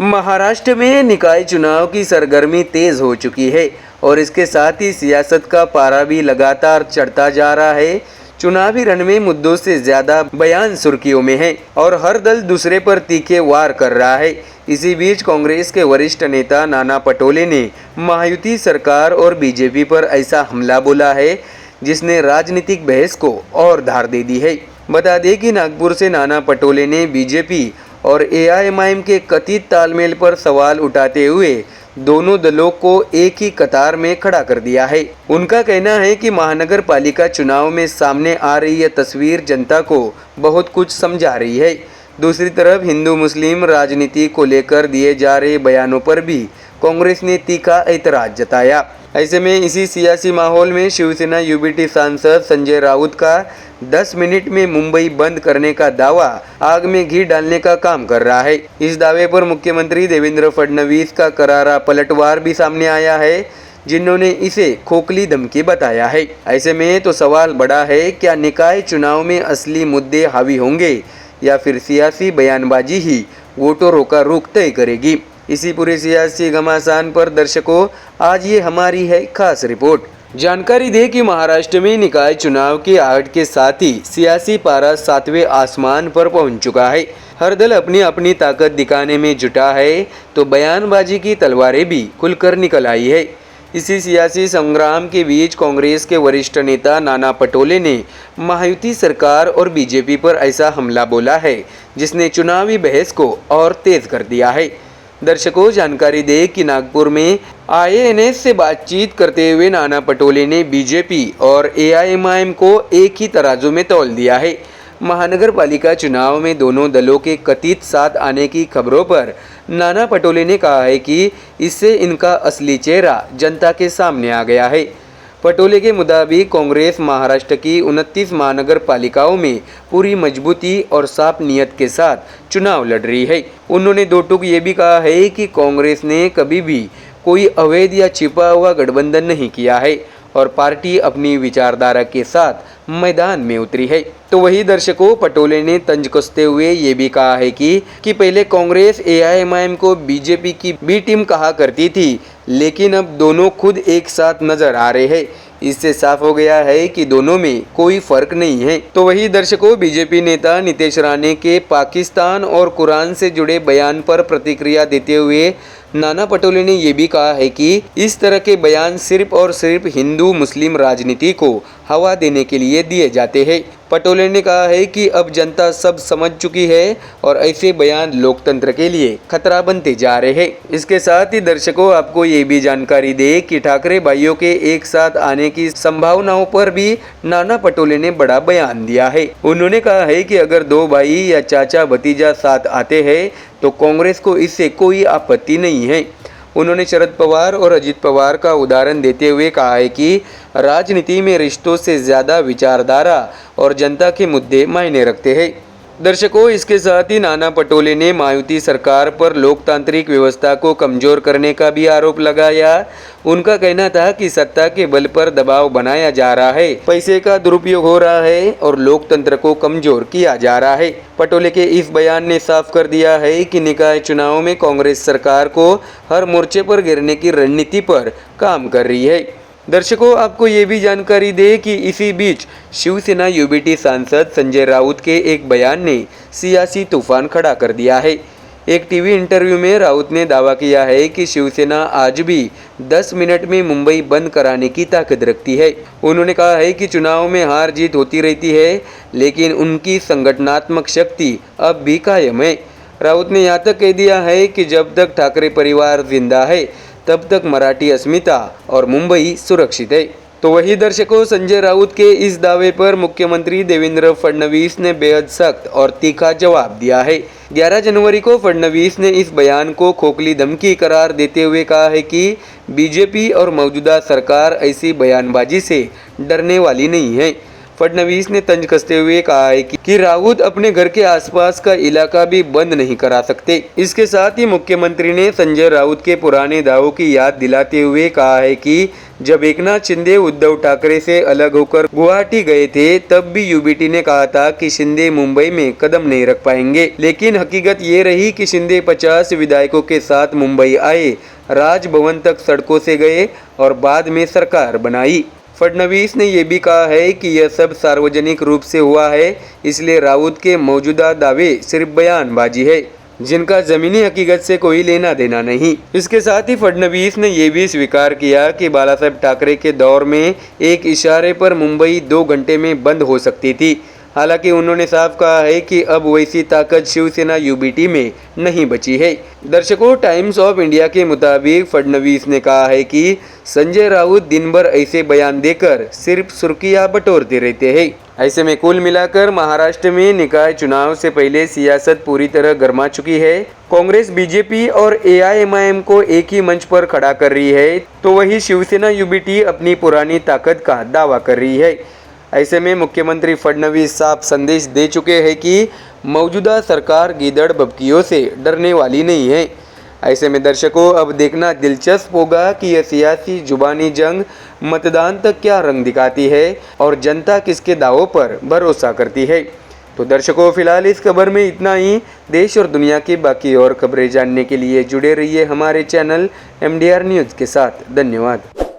महाराष्ट्र में निकाय चुनाव की सरगर्मी तेज हो चुकी है और इसके साथ ही सियासत का पारा भी लगातार चढ़ता जा रहा है। चुनावी रण में मुद्दों से ज्यादा बयान सुर्खियों में है और हर दल दूसरे पर तीखे वार कर रहा है। इसी बीच कांग्रेस के वरिष्ठ नेता नाना पटोले ने महायुति सरकार और बीजेपी पर ऐसा हमला बोला है जिसने राजनीतिक बहस को और धार दे दी है। बता दें कि नागपुर से नाना पटोले ने बीजेपी और एआईएमआईएम के कथित तालमेल पर सवाल उठाते हुए दोनों दलों को एक ही कतार में खड़ा कर दिया है। उनका कहना है कि महानगर पालिका चुनाव में सामने आ रही यह तस्वीर जनता को बहुत कुछ समझा रही है। दूसरी तरफ हिंदू मुस्लिम राजनीति को लेकर दिए जा रहे बयानों पर भी कांग्रेस ने तीखा ऐतराज जताया। ऐसे में इसी सियासी माहौल में शिवसेना यूबीटी सांसद संजय राउत का 10 मिनट में मुंबई बंद करने का दावा आग में घी डालने का काम कर रहा है। इस दावे पर मुख्यमंत्री देवेंद्र फडणवीस का करारा पलटवार भी सामने आया है, जिन्होंने इसे खोखली धमकी बताया है। ऐसे में तो सवाल बड़ा है, क्या निकाय चुनाव में असली मुद्दे हावी होंगे या फिर सियासी बयानबाजी ही वोटरों का रुख तय करेगी। इसी पूरे सियासी घमासान पर दर्शकों आज ये हमारी है खास रिपोर्ट। जानकारी दे कि महाराष्ट्र में निकाय चुनाव की आहट के साथ ही सियासी पारा 7वें आसमान पर पहुंच चुका है। हर दल अपनी अपनी ताकत दिखाने में जुटा है तो बयानबाजी की तलवारें भी खुलकर निकल आई है। इसी सियासी संग्राम के बीच कांग्रेस के वरिष्ठ नेता नाना पटोले ने महायुति सरकार और बीजेपी पर ऐसा हमला बोला है जिसने चुनावी बहस को और तेज कर दिया है। दर्शकों जानकारी दे कि नागपुर में आईएनएस से बातचीत करते हुए नाना पटोले ने बीजेपी और एआईएमआईएम को एक ही तराजू में तौल दिया है। महानगर पालिका चुनाव में दोनों दलों के कथित साथ आने की खबरों पर नाना पटोले ने कहा है कि इससे इनका असली चेहरा जनता के सामने आ गया है। पटोले के मुताबिक कांग्रेस महाराष्ट्र की 29 महानगर पालिकाओं में पूरी मजबूती और साफ नियत के साथ चुनाव लड़ रही है। उन्होंने दो टूक ये भी कहा है कि कांग्रेस ने कभी भी कोई अवैध या छिपा हुआ गठबंधन नहीं किया है और पार्टी अपनी विचारधारा के साथ मैदान में उतरी है। तो वही दर्शकों पटोले ने तंज कसते हुए ये भी कहा है कि पहले कांग्रेस एआईएमआईएम को बीजेपी की बी टीम कहा करती थी, लेकिन अब दोनों खुद एक साथ नजर आ रहे हैं। इससे साफ हो गया है कि दोनों में कोई फर्क नहीं है। तो वही दर्शकों बीजेपी नेता नितेश राणे के पाकिस्तान और कुरान से जुड़े बयान पर प्रतिक्रिया देते हुए नाना पटोले ने यह भी कहा है कि इस तरह के बयान सिर्फ और सिर्फ हिंदू मुस्लिम राजनीति को हवा देने के लिए दिए जाते हैं। पटोले ने कहा है कि अब जनता सब समझ चुकी है और ऐसे बयान लोकतंत्र के लिए खतरा बनते जा रहे हैं। इसके साथ ही दर्शकों आपको ये भी जानकारी दे कि ठाकरे भाइयों के एक साथ आने की संभावनाओं पर भी नाना पटोले ने बड़ा बयान दिया है। उन्होंने कहा है कि अगर दो भाई या चाचा भतीजा साथ आते हैं तो कांग्रेस को इससे कोई आपत्ति नहीं है। उन्होंने शरद पवार और अजित पवार का उदाहरण देते हुए कहा है कि राजनीति में रिश्तों से ज़्यादा विचारधारा और जनता के मुद्दे मायने रखते हैं। दर्शकों इसके साथ ही नाना पटोले ने महायुति सरकार पर लोकतांत्रिक व्यवस्था को कमजोर करने का भी आरोप लगाया। उनका कहना था कि सत्ता के बल पर दबाव बनाया जा रहा है, पैसे का दुरुपयोग हो रहा है और लोकतंत्र को कमजोर किया जा रहा है। पटोले के इस बयान ने साफ कर दिया है कि निकाय चुनाव में कांग्रेस सरकार को हर मोर्चे पर गिरने की रणनीति पर काम कर रही है। दर्शकों आपको ये भी जानकारी दे कि इसी बीच शिवसेना यूबीटी सांसद संजय राउत के एक बयान ने सियासी तूफान खड़ा कर दिया है। एक टीवी इंटरव्यू में राउत ने दावा किया है कि शिवसेना आज भी 10 मिनट में मुंबई बंद कराने की ताकत रखती है। उन्होंने कहा है कि चुनाव में हार जीत होती रहती है, लेकिन उनकी संगठनात्मक शक्ति अब भी कायम है। राउत ने यहाँ तक कह दिया है कि जब तक ठाकरे परिवार जिंदा है तब तक मराठी अस्मिता और मुंबई सुरक्षित है। तो वही दर्शकों संजय राउत के इस दावे पर मुख्यमंत्री देवेंद्र फडणवीस ने बेहद सख्त और तीखा जवाब दिया है। 11 जनवरी को फडणवीस ने इस बयान को खोखली धमकी करार देते हुए कहा है कि बीजेपी और मौजूदा सरकार ऐसी बयानबाजी से डरने वाली नहीं है। फडणवीस ने तंज कसते हुए कहा है कि राउत अपने घर के आसपास का इलाका भी बंद नहीं करा सकते। इसके साथ ही मुख्यमंत्री ने संजय राउत के पुराने दावों की याद दिलाते हुए कहा है कि जब एकनाथ शिंदे उद्धव ठाकरे से अलग होकर गुवाहाटी गए थे तब भी यूबीटी ने कहा था कि शिंदे मुंबई में कदम नहीं रख पाएंगे, लेकिन हकीकत ये रही कि शिंदे 50 विधायकों के साथ मुंबई आए, राजभवन तक सड़कों से गए और बाद में सरकार बनाई। फडणवीस ने यह भी कहा है कि यह सब सार्वजनिक रूप से हुआ है, इसलिए राउत के मौजूदा दावे सिर्फ बयानबाजी है जिनका जमीनी हकीकत से कोई लेना देना नहीं। इसके साथ ही फडणवीस ने यह भी स्वीकार किया कि बाला साहेब ठाकरे के दौर में एक इशारे पर मुंबई 2 घंटे में बंद हो सकती थी। हालांकि उन्होंने साफ कहा है कि अब वैसी ताकत शिवसेना यूबीटी में नहीं बची है। दर्शकों, टाइम्स ऑफ इंडिया के मुताबिक फडणवीस ने कहा है कि संजय राउत दिन भर ऐसे बयान देकर सिर्फ सुर्खियां बटोरते रहते हैं। ऐसे में कुल मिलाकर महाराष्ट्र में निकाय चुनाव से पहले सियासत पूरी तरह गर्मा चुकी है। कांग्रेस, बीजेपी और एआईएमआईएम को एक ही मंच पर खड़ा कर रही है, तो वही शिवसेना यूबीटी अपनी पुरानी ताकत का दावा कर रही है। ऐसे में मुख्यमंत्री फडणवीस साफ संदेश दे चुके हैं कि मौजूदा सरकार गीदड़ बबकियों से डरने वाली नहीं है। ऐसे में दर्शकों, अब देखना दिलचस्प होगा कि यह सियासी जुबानी जंग मतदान तक क्या रंग दिखाती है और जनता किसके दावों पर भरोसा करती है। तो दर्शकों, फिलहाल इस खबर में इतना ही। देश और दुनिया की बाकी और खबरें जानने के लिए जुड़े रहिए हमारे चैनल MDR न्यूज़ के साथ। धन्यवाद।